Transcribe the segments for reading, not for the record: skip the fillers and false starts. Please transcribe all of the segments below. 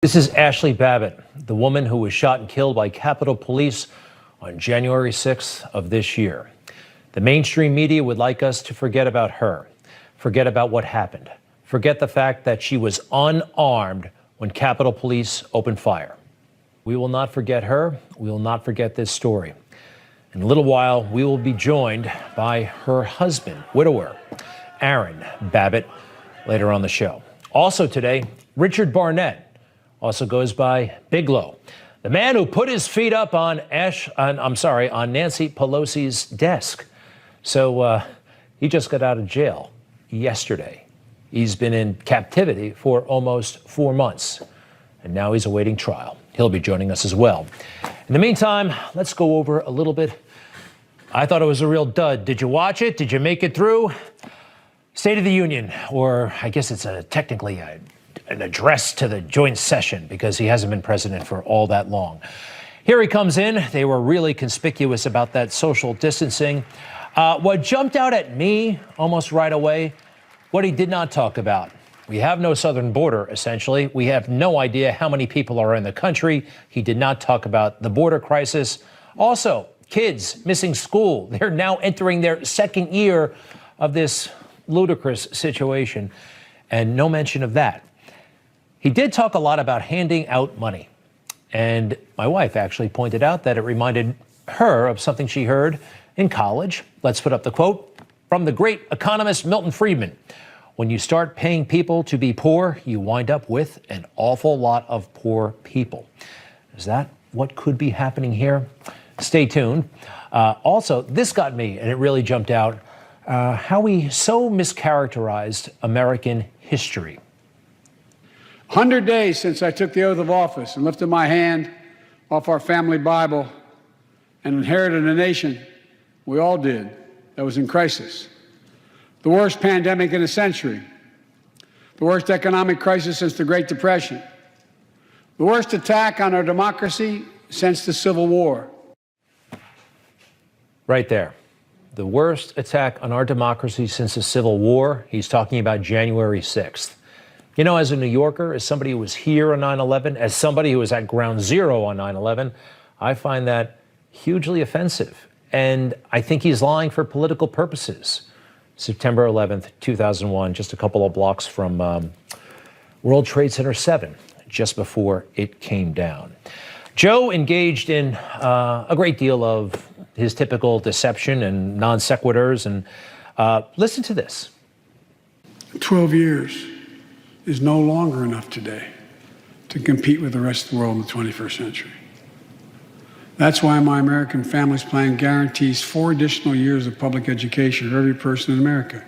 This is Ashley Babbitt, the woman who was shot and killed by Capitol Police on January 6th of this year. The mainstream media would like us to forget about her, forget about what happened, forget the fact that she was unarmed when Capitol Police opened fire. We will not forget her. We will not forget this story. In a little while, we will be joined by her husband, widower, Aaron Babbitt, later on the show. Also today, Richard Barnett, also goes by Bigelow, the man who put his feet up on Nancy Pelosi's desk. So he just got out of jail yesterday. He's been in captivity for almost 4 months, and now he's awaiting trial. He'll be joining us as well. In the meantime, let's go over a little bit. I thought it was a real dud. Did you watch it? Did you make it through? State of the Union, or I guess it's technically an address to the joint session, because he hasn't been president for all that long. Here he comes in. They were really conspicuous about that social distancing. What jumped out at me almost right away, what he did not talk about. We have no southern border, essentially. We have no idea how many people are in the country. He did not talk about the border crisis. Also, kids missing school. They're now entering their second year of this ludicrous situation, and no mention of that. He did talk a lot about handing out money, and my wife actually pointed out that it reminded her of something she heard in college. Let's put up the quote from the great economist Milton Friedman. When you start paying people to be poor, you wind up with an awful lot of poor people. Is that what could be happening here? Stay tuned. Also, this got me, and it really jumped out, how we so mischaracterized American history. 100 days since I took the oath of office and lifted my hand off our family Bible and inherited a nation, we all did, that was in crisis. The worst pandemic in a century, the worst economic crisis since the Great Depression, the worst attack on our democracy since the Civil War. Right there. The worst attack on our democracy since the Civil War. He's talking about January 6th. You know, as a New Yorker, as somebody who was here on 9/11, as somebody who was at ground zero on 9/11, I find that hugely offensive. And I think he's lying for political purposes. September 11th, 2001, just a couple of blocks from World Trade Center 7, just before it came down. Joe engaged in a great deal of his typical deception and non sequiturs. And listen to this. 12 years is no longer enough today to compete with the rest of the world in the 21st century. That's why my American Families Plan guarantees 4 additional years of public education for every person in America,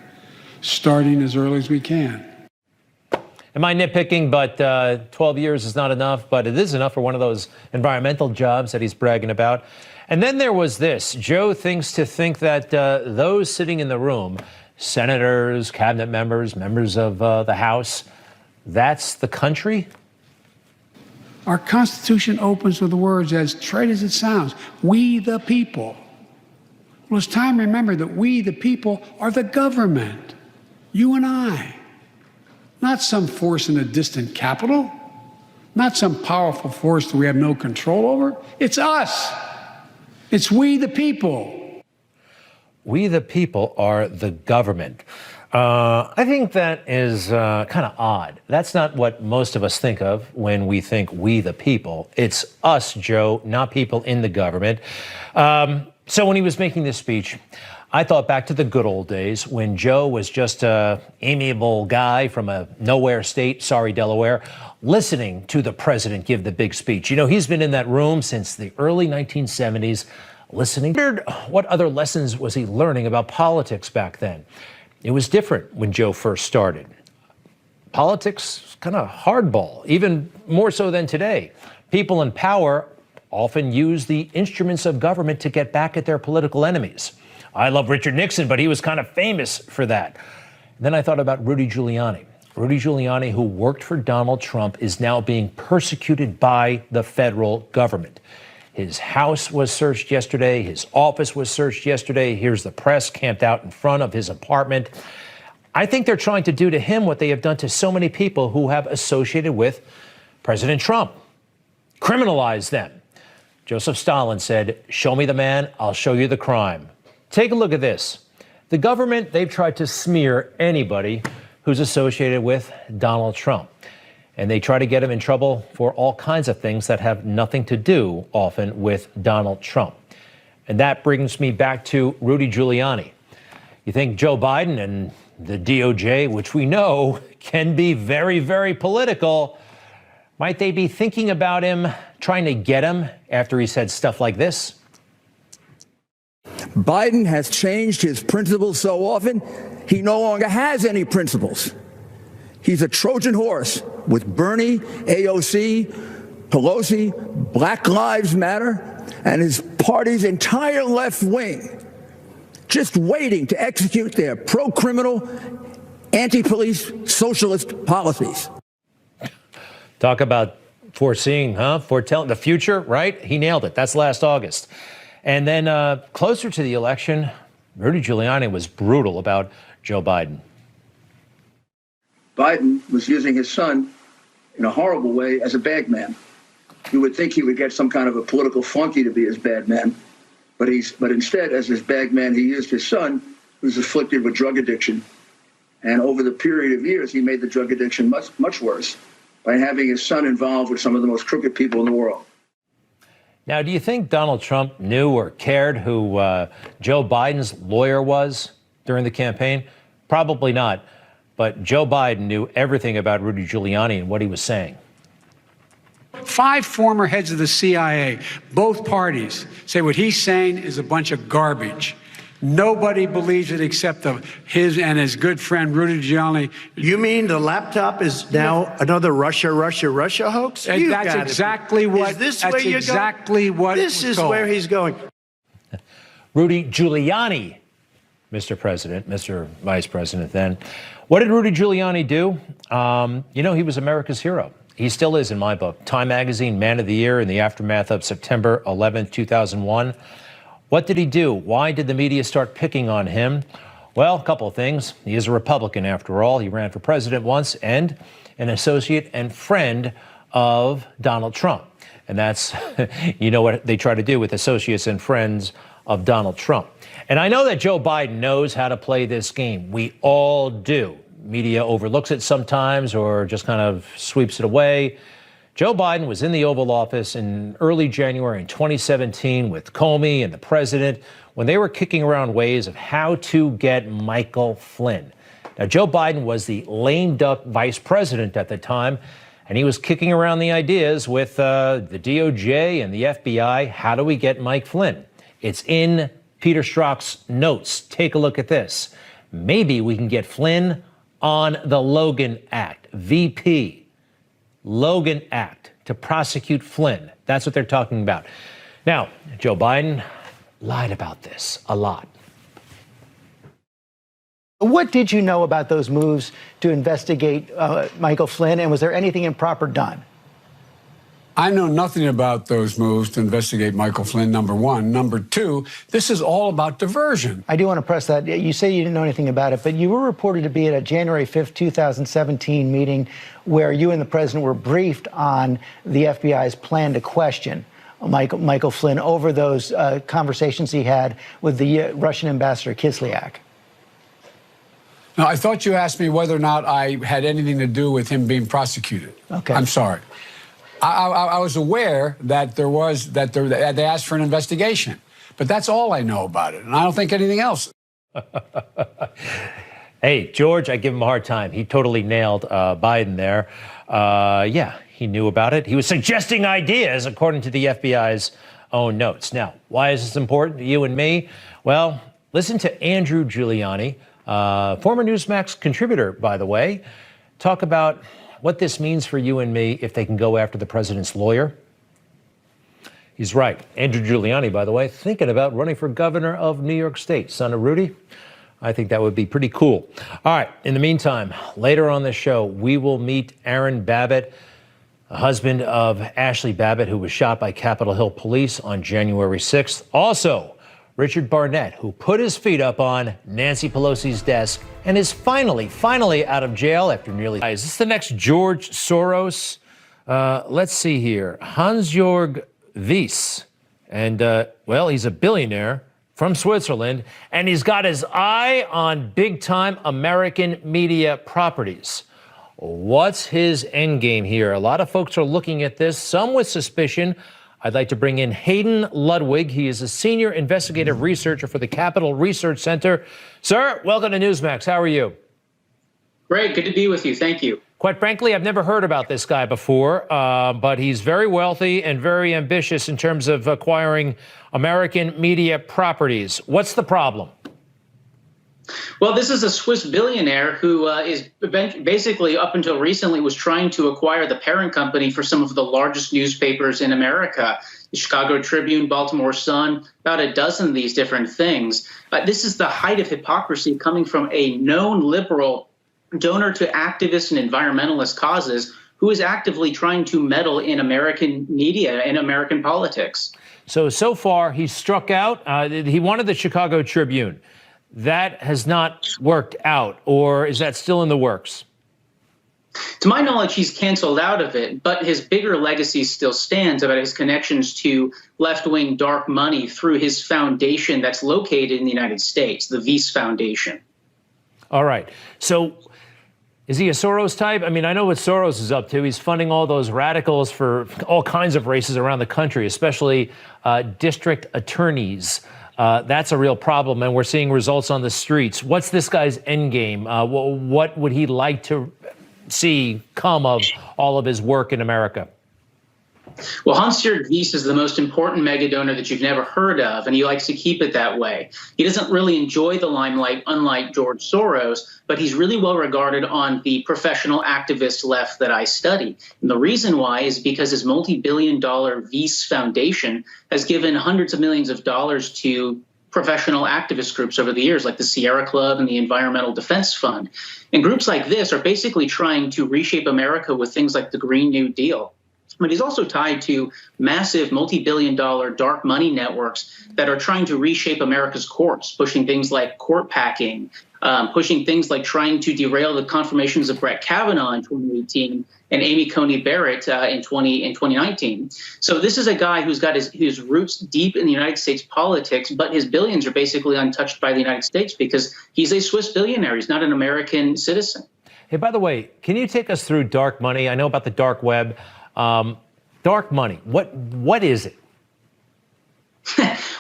starting as early as we can. Am I nitpicking? But 12 years is not enough, but it is enough for one of those environmental jobs that he's bragging about. And then there was this. Joe thinks that those sitting in the room, senators, cabinet members, members of the House, that's the country? Our Constitution opens with the words, as trite as it sounds, we the people. Well, it's time to remember that we the people are the government, you and I. Not some force in a distant capital, not some powerful force that we have no control over. It's us. It's we the people. We the people are the government. I think that is kind of odd. That's not what most of us think of when we think we the people. It's us, Joe, not people in the government. So when he was making this speech, I thought back to the good old days when Joe was just an amiable guy from a nowhere state, sorry, Delaware, listening to the president give the big speech. You know, he's been in that room since the early 1970s, listening. What other lessons was he learning about politics back then? It was different when Joe first started. Politics, kind of hardball, even more so than today. People in power often use the instruments of government to get back at their political enemies. I love Richard Nixon, but he was kind of famous for that. Then I thought about Rudy Giuliani. Rudy Giuliani, who worked for Donald Trump, is now being persecuted by the federal government. His house was searched yesterday. His office was searched yesterday. Here's the press camped out in front of his apartment. I think they're trying to do to him what they have done to so many people who have associated with President Trump criminalized them. Joseph Stalin said, "Show me the man, I'll show you the crime." Take a look at this. The government, they've tried to smear anybody who's associated with Donald Trump. And they try to get him in trouble for all kinds of things that have nothing to do, often, with Donald Trump. And that brings me back to Rudy Giuliani. You think Joe Biden and the DOJ, which we know can be very, very political, might they be thinking about him, trying to get him after he said stuff like this? Biden has changed his principles so often, he no longer has any principles. He's a Trojan horse with Bernie, AOC, Pelosi, Black Lives Matter, and his party's entire left wing, just waiting to execute their pro-criminal, anti-police, socialist policies. Talk about foreseeing, foretelling the future, right? He nailed it. That's last August. And then closer to the election, Rudy Giuliani was brutal about Joe Biden. Biden was using his son in a horrible way as a bagman. You would think he would get some kind of a political flunky to be his bagman, but instead, as his bagman, he used his son, who's afflicted with drug addiction. And over the period of years, he made the drug addiction much worse by having his son involved with some of the most crooked people in the world. Now, do you think Donald Trump knew or cared who Joe Biden's lawyer was during the campaign? Probably not. But Joe Biden knew everything about Rudy Giuliani and what he was saying. 5 former heads of the CIA, both parties, say what he's saying is a bunch of garbage. Nobody believes it except his and his good friend Rudy Giuliani. You mean the laptop is now another Russia hoax? And that's exactly what. Is this that's where you're exactly going? what. This is where he's going. Rudy Giuliani, Mr. President, Mr. Vice President. Then, what did Rudy Giuliani do? He was America's hero. He still is in my book. Time Magazine Man of the Year in the aftermath of September 11th, 2001. What did he do? Why did the media start picking on him? Well, a couple of things. He is a Republican, after all. He ran for president once and an associate and friend of Donald Trump. And that's, what they try to do with associates and friends of Donald Trump. And I know that Joe Biden knows how to play this game. We all do. Media overlooks it sometimes or just kind of sweeps it away. Joe Biden was in the Oval Office in early January in 2017 with Comey and the president when they were kicking around ways of how to get Michael Flynn. Now, Joe Biden was the lame duck vice president at the time, and he was kicking around the ideas with the DOJ and the FBI. How do we get Mike Flynn? It's in Peter Strzok's notes. Take a look at this. Maybe we can get Flynn on the Logan Act, VP. Logan Act to prosecute Flynn. That's what they're talking about. Now, Joe Biden lied about this a lot. What did you know about those moves to investigate Michael Flynn, and was there anything improper done? I know nothing about those moves to investigate Michael Flynn, number one. Number two, this is all about diversion. I do want to press that. You say you didn't know anything about it, but you were reported to be at a January 5th, 2017 meeting where you and the president were briefed on the FBI's plan to question Michael Flynn over those conversations he had with the Russian ambassador Kislyak. Now, I thought you asked me whether or not I had anything to do with him being prosecuted. Okay. I'm sorry. I was aware that they asked for an investigation, but that's all I know about it, and I don't think anything else. Hey, George, I give him a hard time. He totally nailed Biden there. Yeah, he knew about it. He was suggesting ideas, according to the FBI's own notes. Now, why is this important to you and me? Well, listen to Andrew Giuliani, former Newsmax contributor, by the way, talk about what this means for you and me if they can go after the president's lawyer. He's right. Andrew Giuliani, by the way, thinking about running for governor of New York State. Son of Rudy, I think that would be pretty cool. All right. In the meantime, later on this show, we will meet Aaron Babbitt, the husband of Ashley Babbitt, who was shot by Capitol Hill police on January 6th. Also, Richard Barnett, who put his feet up on Nancy Pelosi's desk and is finally out of jail after nearly. Is this the next George Soros Let's see here. Hans-Jörg Wyss. And, well, he's a billionaire from Switzerland, and he's got his eye on big-time American media properties. What's his end game here? A lot of folks are looking at this, some with suspicion. I'd like to bring in Hayden Ludwig. He is a senior investigative researcher for the Capital Research Center. Sir, welcome to Newsmax. How are you? Great. Good to be with you. Thank you. Quite frankly, I've never heard about this guy before, but he's very wealthy and very ambitious in terms of acquiring American media properties. What's the problem? Well, this is a Swiss billionaire who is basically, up until recently, was trying to acquire the parent company for some of the largest newspapers in America. The Chicago Tribune, Baltimore Sun, about a dozen of these different things. This is the height of hypocrisy coming from a known liberal donor to activist and environmentalist causes who is actively trying to meddle in American media and American politics. So far, he's struck out. He wanted the Chicago Tribune. That has not worked out, or is that still in the works? To my knowledge, he's canceled out of it, but his bigger legacy still stands about his connections to left-wing dark money through his foundation that's located in the United States, the Wyss Foundation. All right. So is he a Soros type? I mean, I know what Soros is up to. He's funding all those radicals for all kinds of races around the country, especially district attorneys. That's a real problem, and we're seeing results on the streets. What's this guy's end game? What would he like to see come of all of his work in America? Well, Hans-Jörg Wyss is the most important mega donor that you've never heard of, and he likes to keep it that way. He doesn't really enjoy the limelight, unlike George Soros, but he's really well regarded on the professional activist left that I study. And the reason why is because his multi-billion-dollar Wyss Foundation has given hundreds of millions of dollars to professional activist groups over the years, like the Sierra Club and the Environmental Defense Fund. And groups like this are basically trying to reshape America with things like the Green New Deal. But he's also tied to massive multi-billion-dollar dark money networks that are trying to reshape America's courts, pushing things like court packing, pushing things like trying to derail the confirmations of Brett Kavanaugh in 2018 and Amy Coney Barrett in 2019. So this is a guy who's got his roots deep in the United States politics, but his billions are basically untouched by the United States because he's a Swiss billionaire. He's not an American citizen. Hey, by the way, can you take us through dark money? I know about the dark web. Dark money, what is it?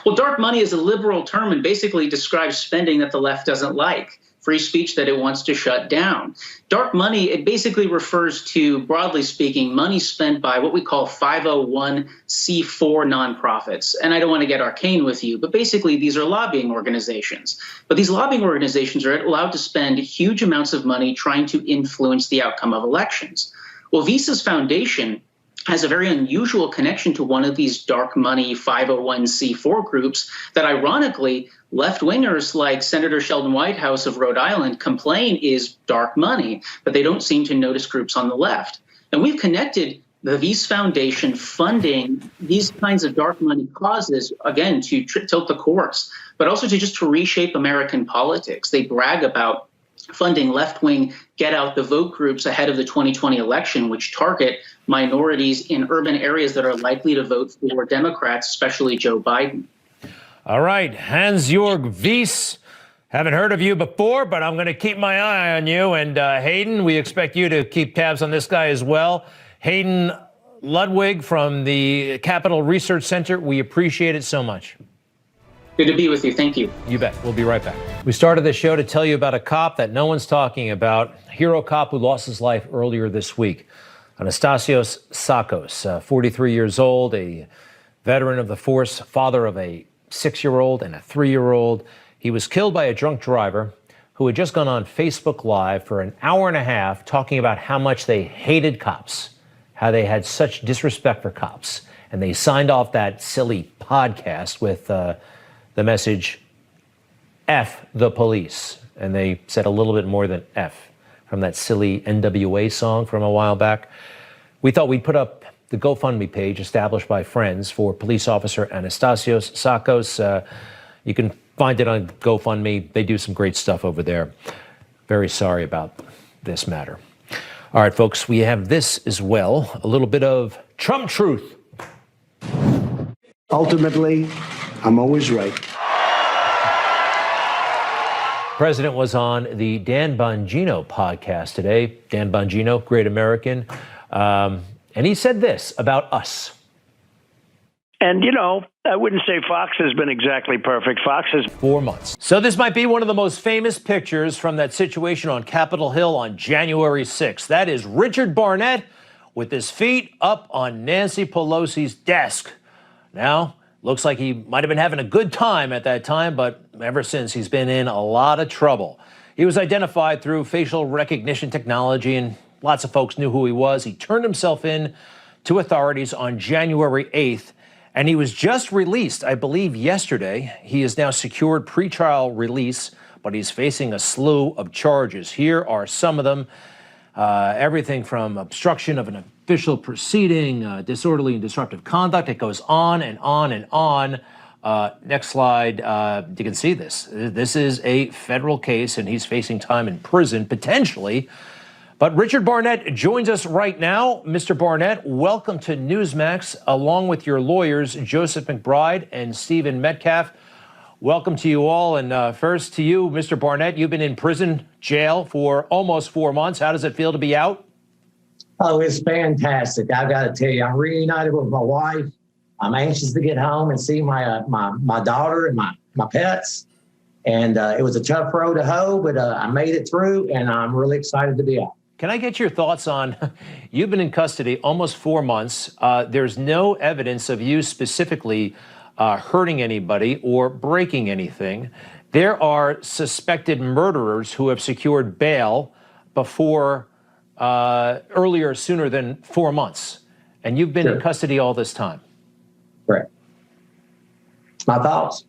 Well, dark money is a liberal term and basically describes spending that the left doesn't like, free speech that it wants to shut down. Dark money, it basically refers to, broadly speaking, money spent by what we call 501c4 nonprofits. And I don't want to get arcane with you, but basically these are lobbying organizations. But these lobbying organizations are allowed to spend huge amounts of money trying to influence the outcome of elections. Well, Wyss's foundation has a very unusual connection to one of these dark money 501c4 groups that, ironically, left-wingers like Senator Sheldon Whitehouse of Rhode Island complain is dark money, but they don't seem to notice groups on the left. And we've connected the Wyss Foundation funding these kinds of dark money causes, again, to tilt the courts, but also to reshape American politics. They brag about funding left-wing get-out-the-vote groups ahead of the 2020 election, which target minorities in urban areas that are likely to vote for Democrats, especially Joe Biden. All right, Hans-Jörg Wyss. Haven't heard of you before, but I'm going to keep my eye on you. And Hayden, we expect you to keep tabs on this guy as well. Hayden Ludwig from the Capital Research Center, we appreciate it so much. Good to be with you. Thank you. You bet. We'll be right back. We started this show to tell you about a cop that no one's talking about, a hero cop who lost his life earlier this week. Anastasios Tsakos, 43 years old, a veteran of the force, father of a 6-year-old and a 3-year-old. He was killed by a drunk driver who had just gone on Facebook Live for an hour and a half talking about how much they hated cops, how they had such disrespect for cops. And they signed off that silly podcast with the message, F the police. And they said a little bit more than F from that silly NWA song from a while back. We thought we'd put up the GoFundMe page established by friends for police officer Anastasios Tsakos. You can find it on GoFundMe. They do some great stuff over there. Very sorry about this matter. All right, folks, we have this as well, a little bit of Trump truth. Ultimately, I'm always right. President was on the Dan Bongino podcast today. Dan Bongino, great American. And he said this about us. And, you know, I wouldn't say Fox has been exactly perfect. Fox has 4 months. So this might be one of the most famous pictures from that situation on Capitol Hill on January 6th. That is Richard Barnett with his feet up on Nancy Pelosi's desk. Now, looks like he might have been having a good time at that time, but ever since, he's been in a lot of trouble. He was identified through facial recognition technology, and lots of folks knew who he was. He turned himself in to authorities on January 8th, and he was just released, I believe, yesterday. He has now secured pretrial release, but he's facing a slew of charges. Here are some of them. Everything from obstruction of an official proceeding, disorderly and disruptive conduct. It goes on and on and on. Next slide. You can see this. This is a federal case, and he's facing time in prison, potentially. But Richard Barnett joins us right now. Mr. Barnett, welcome to Newsmax, along with your lawyers, Joseph McBride and Stephen Metcalf. Welcome to you all. And first to you, Mr. Barnett, you've been in prison jail for almost 4 months. How does it feel to be out? Oh, it's fantastic. I've got to tell you, I'm reunited with my wife. I'm anxious to get home and see my daughter and my pets. And it was a tough road to hoe, but I made it through, and I'm really excited to be out. Can I get your thoughts on, you've been in custody almost 4 months. There's no evidence of you specifically hurting anybody or breaking anything. There are suspected murderers who have secured bail before sooner than 4 months. And you've been in custody all this time. Correct. My thoughts.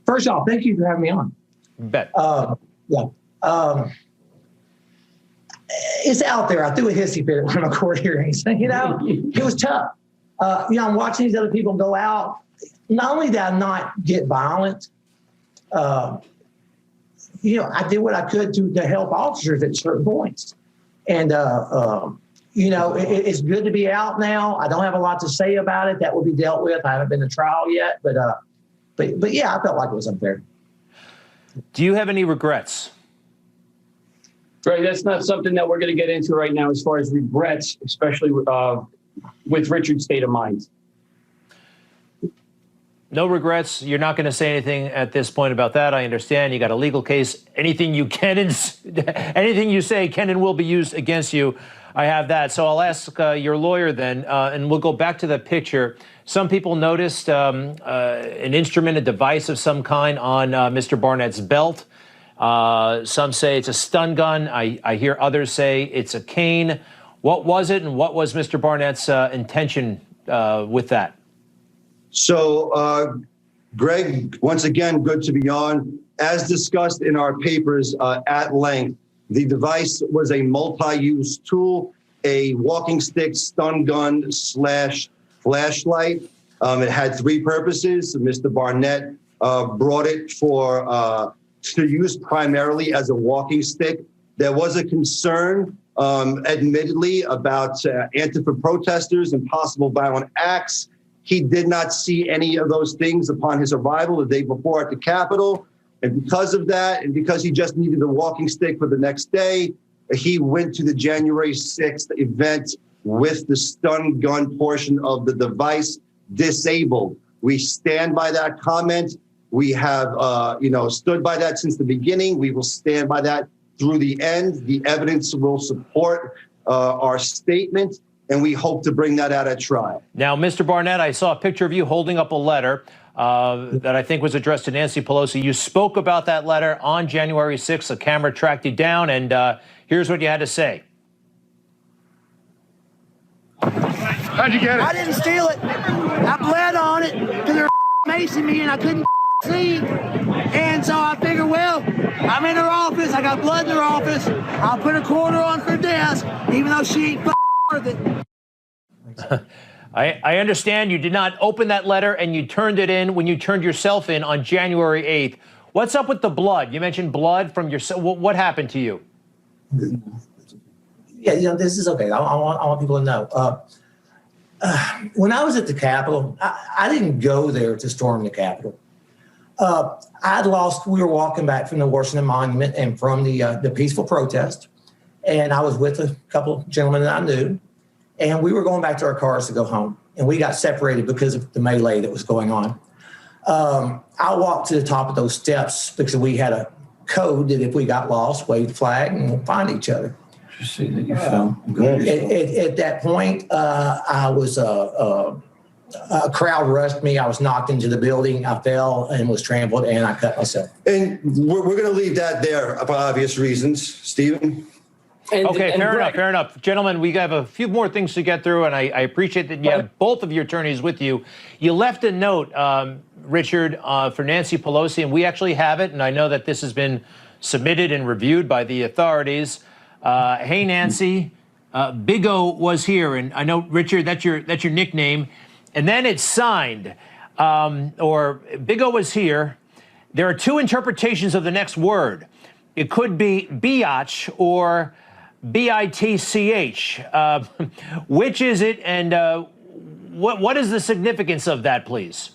First off, thank you for having me on. Bet. It's out there. I threw a hissy fit at one of my court hearings. You know, it was tough. I'm watching these other people go out. Not only did I not get violent, I did what I could to help officers at certain points. And, it's good to be out now. I don't have a lot to say about it. That will be dealt with. I haven't been to trial yet, but yeah, I felt like it was unfair. Do you have any regrets? Right, that's not something that we're going to get into right now as far as regrets, especially with Richard's state of mind. No regrets. You're not going to say anything at this point about that. I understand you got a legal case. Anything you say can and will be used against you. I have that. So I'll ask your lawyer then, and we'll go back to the picture. Some people noticed an instrument, a device of some kind on Mr. Barnett's belt. Some say it's a stun gun. I hear others say it's a cane. What was it, and what was Mr. Barnett's intention with that? So, Greg, once again, good to be on. As discussed in our papers at length, the device was a multi-use tool, a walking stick, stun gun / flashlight. It had three purposes. Mr. Barnett brought it to use primarily as a walking stick. There was a concern, admittedly, about Antifa protesters and possible violent acts. He did not see any of those things upon his arrival the day before at the Capitol. And because of that, and because he just needed a walking stick for the next day, he went to the January 6th event with the stun gun portion of the device disabled. We stand by that comment. We have, stood by that since the beginning. We will stand by that through the end. The evidence will support our statement, and we hope to bring that out at trial. Now, Mr. Barnett, I saw a picture of you holding up a letter that I think was addressed to Nancy Pelosi. You spoke about that letter on January 6th. The camera tracked you down, and here's what you had to say. How'd you get it? I didn't steal it. I bled on it because they were macing me and I couldn't see. And so I figured, well, I'm in her office. I got blood in her office. I'll put a quarter on her desk, even though she ain't worth it. I understand you did not open that letter and you turned it in when you turned yourself in on January 8th. What's up with the blood? You mentioned blood from yourself. What happened to you? Yeah, this is okay. I want people to know. When I was at the Capitol, I didn't go there to storm the Capitol. We were walking back from the Washington Monument and from the peaceful protest, and I was with a couple of gentlemen that I knew, and we were going back to our cars to go home, and we got separated because of the melee that was going on. I walked to the top of those steps because we had a code that if we got lost, wave the flag and we'll find each other. Just see that you felt good. At that point, I was a crowd rushed me. I was knocked into the building. I fell and was trampled, and I cut myself. And we're going to leave that there for obvious reasons. Stephen? Okay, fair enough. Gentlemen, we have a few more things to get through, and I appreciate that you have both of your attorneys with you. You left a note, Richard, for Nancy Pelosi, and we actually have it, and I know that this has been submitted and reviewed by the authorities. Hey, Nancy, Big O was here, and I know, Richard, that's your nickname. And then it's signed, or Big O was here. There are two interpretations of the next word. It could be biatch or B-I-T-C-H. Which is it, and what is the significance of that, please?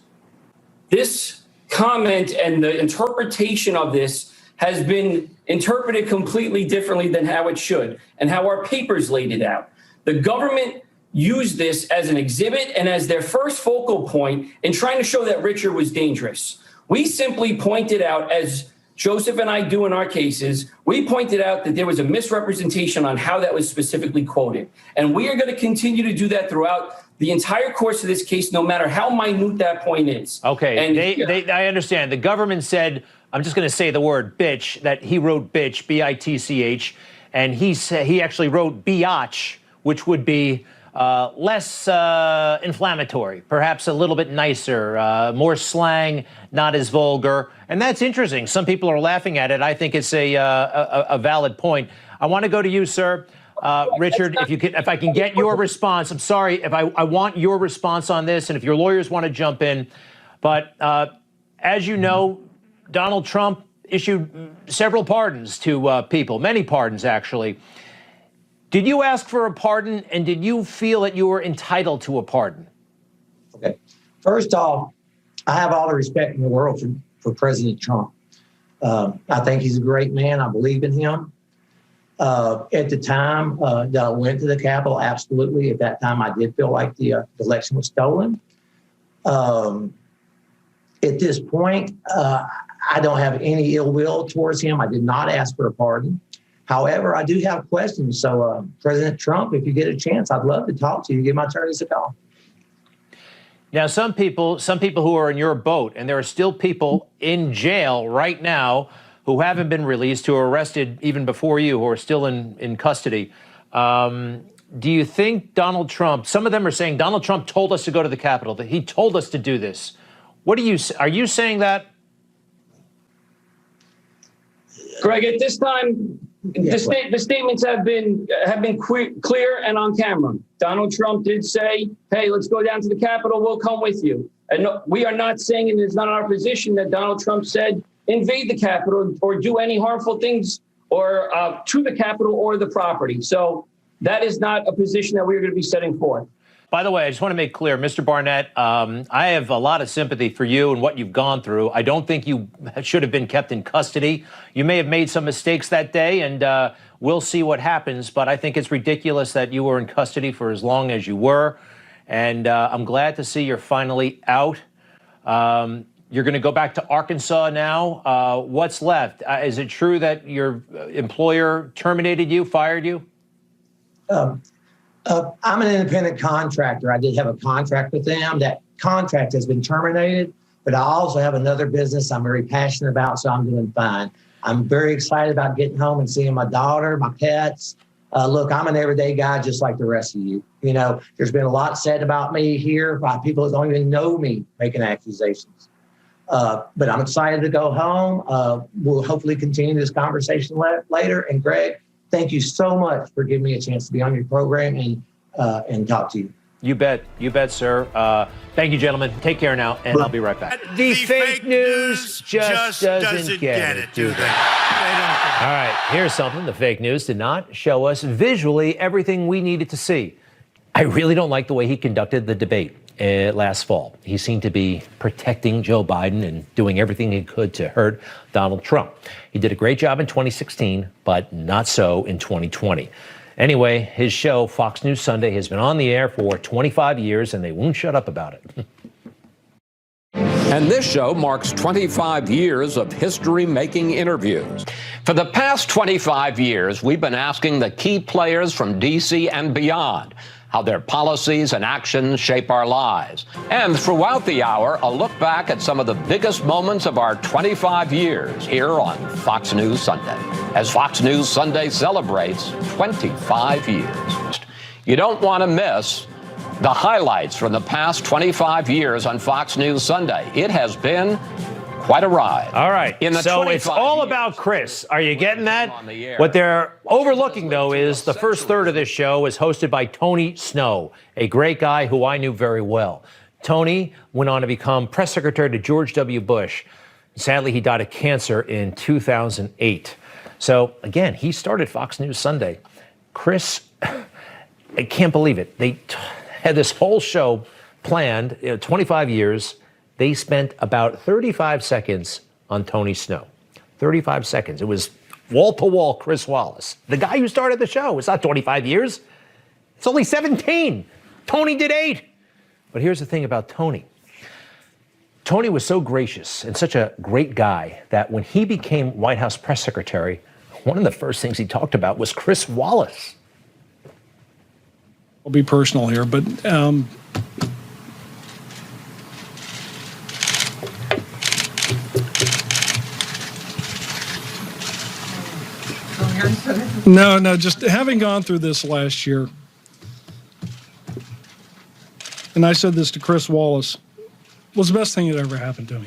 This comment and the interpretation of this has been interpreted completely differently than how it should and how our papers laid it out. The government used this as an exhibit and as their first focal point in trying to show that Richard was dangerous. We simply pointed out, as Joseph and I do in our cases, we pointed out that there was a misrepresentation on how that was specifically quoted. And we are going to continue to do that throughout the entire course of this case, no matter how minute that point is. Okay, And I understand. The government said, I'm just going to say the word bitch, that he wrote bitch, B-I-T-C-H, and he actually wrote biatch, which would be less inflammatory, perhaps a little bit nicer, more slang, not as vulgar. And that's interesting. Some people are laughing at it. I think it's a valid point. I want to go to you, sir. Richard, if I can get your response. I'm sorry, if I want your response on this, and if your lawyers want to jump in. But as you know, Donald Trump issued several pardons to people, many pardons, actually. Did you ask for a pardon, and did you feel that you were entitled to a pardon? Okay. First off, I have all the respect in the world for President Trump. I think he's a great man. I believe in him. At the time that I went to the Capitol, absolutely. At that time, I did feel like the election was stolen. At this point, I don't have any ill will towards him. I did not ask for a pardon. However, I do have questions. So, President Trump, if you get a chance, I'd love to talk to you. Give my attorneys a call. Now, some people who are in your boat, and there are still people in jail right now who haven't been released, who were arrested even before you, who are still in custody. Do you think Donald Trump, some of them are saying Donald Trump told us to go to the Capitol, that he told us to do this. Are you saying that? Greg, at this time, the statements have been clear and on camera. Donald Trump did say, hey, let's go down to the Capitol. We'll come with you. And no, we are not saying, and it's not our position, that Donald Trump said invade the Capitol or do any harmful things or to the Capitol or the property. So that is not a position that we're going to be setting forth. By the way, I just want to make clear, Mr. Barnett, I have a lot of sympathy for you and what you've gone through. I don't think you should have been kept in custody. You may have made some mistakes that day, and we'll see what happens. But I think it's ridiculous that you were in custody for as long as you were. And I'm glad to see you're finally out. You're going to go back to Arkansas now. What's left? Is it true that your employer terminated you, fired you? I'm an independent contractor. I did have a contract with them. That contract has been terminated, but I also have another business I'm very passionate about, so I'm doing fine. I'm very excited about getting home and seeing my daughter, my pets. Look, I'm an everyday guy just like the rest of you. You know, there's been a lot said about me here by people that don't even know me making accusations. But I'm excited to go home. We'll hopefully continue this conversation later. And Greg, thank you so much for giving me a chance to be on your program and talk to you. You bet, sir. Thank you, gentlemen. Take care now, and I'll be right back. The fake news just doesn't get it, do they? All right, here's something. The fake news did not show us visually everything we needed to see. I really don't like the way he conducted the debate last fall. He seemed to be protecting Joe Biden and doing everything he could to hurt Donald Trump. He did a great job in 2016, but not so in 2020. Anyway, his show, Fox News Sunday, has been on the air for 25 years, and they won't shut up about it. And this show marks 25 years of history-making interviews. For the past 25 years, we've been asking the key players from D.C. and beyond how their policies and actions shape our lives. And throughout the hour, a look back at some of the biggest moments of our 25 years here on Fox News Sunday, as Fox News Sunday celebrates 25 years. You don't want to miss the highlights from the past 25 years on Fox News Sunday. It has been quite a ride. All right, so it's all about Chris. Are you getting that? What they're overlooking, though, is the first third of this show was hosted by Tony Snow, a great guy who I knew very well. Tony went on to become press secretary to George W. Bush. Sadly, he died of cancer in 2008. So, again, he started Fox News Sunday. Chris, I can't believe it. They had this whole show planned, 25 years. They spent about 35 seconds on Tony Snow. 35 seconds. It was wall-to-wall Chris Wallace, the guy who started the show. It's not 25 years. It's only 17. Tony did 8. But here's the thing about Tony. Tony was so gracious and such a great guy that when he became White House press secretary, one of the first things he talked about was Chris Wallace. I'll be personal here, but No, just having gone through this last year, and I said this to Chris Wallace, was the best thing that ever happened to me.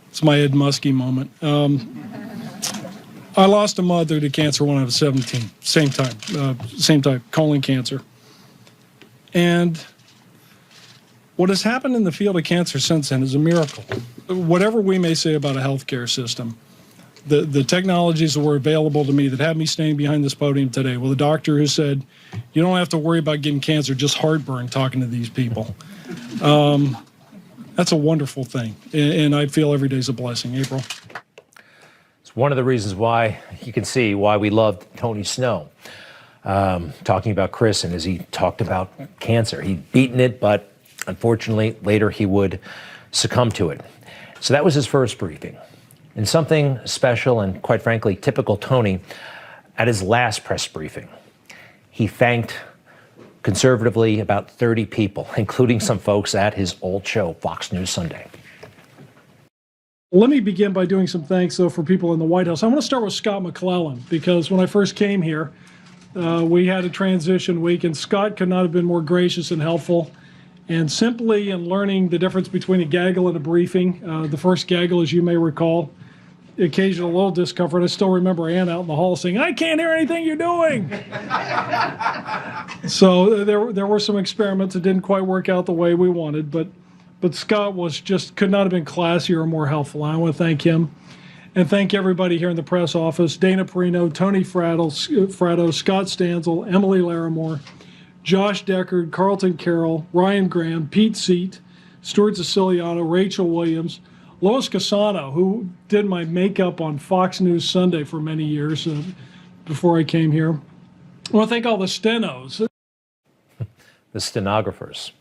It's my Ed Muskie moment. I lost a mother to cancer when I was 17, same type, colon cancer. And what has happened in the field of cancer since then is a miracle. Whatever we may say about a healthcare system, the technologies that were available to me that have me standing behind this podium today, well, the doctor who said, you don't have to worry about getting cancer, just heartburn talking to these people. That's a wonderful thing, and I feel every day's a blessing. April? It's one of the reasons why you can see why we loved Tony Snow. Talking about Chris, and as he talked about cancer, he'd beaten it, but unfortunately, later he would succumb to it. So that was his first briefing. And something special and, quite frankly, typical Tony, at his last press briefing, he thanked conservatively about 30 people, including some folks at his old show, Fox News Sunday. Let me begin by doing some thanks, though, for people in the White House. I want to start with Scott McClellan, because when I first came here, we had a transition week, and Scott could not have been more gracious and helpful. And simply in learning the difference between a gaggle and a briefing, the first gaggle, as you may recall, occasioned a little discomfort. I still remember Ann out in the hall saying, I can't hear anything you're doing. So there were some experiments that didn't quite work out the way we wanted, but Scott could not have been classier or more helpful. I want to thank him and thank everybody here in the press office, Dana Perino, Tony Fratto, Scott Stanzel, Emily Larimore, Josh Deckard, Carlton Carroll, Ryan Graham, Pete Seat, Stuart Siciliano, Rachel Williams, Lois Casano, who did my makeup on Fox News Sunday for many years before I came here. I want to thank all the stenos. The stenographers,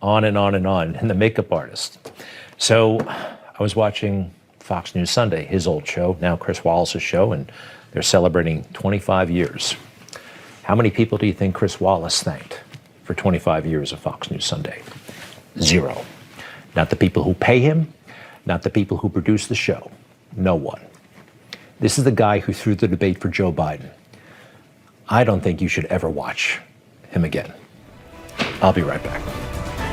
on and on and on, and the makeup artist. So I was watching Fox News Sunday, his old show, now Chris Wallace's show, and they're celebrating 25 years. How many people do you think Chris Wallace thanked for 25 years of Fox News Sunday? 0. Not the people who pay him, not the people who produce the show. No one. This is the guy who threw the debate for Joe Biden. I don't think you should ever watch him again. I'll be right back.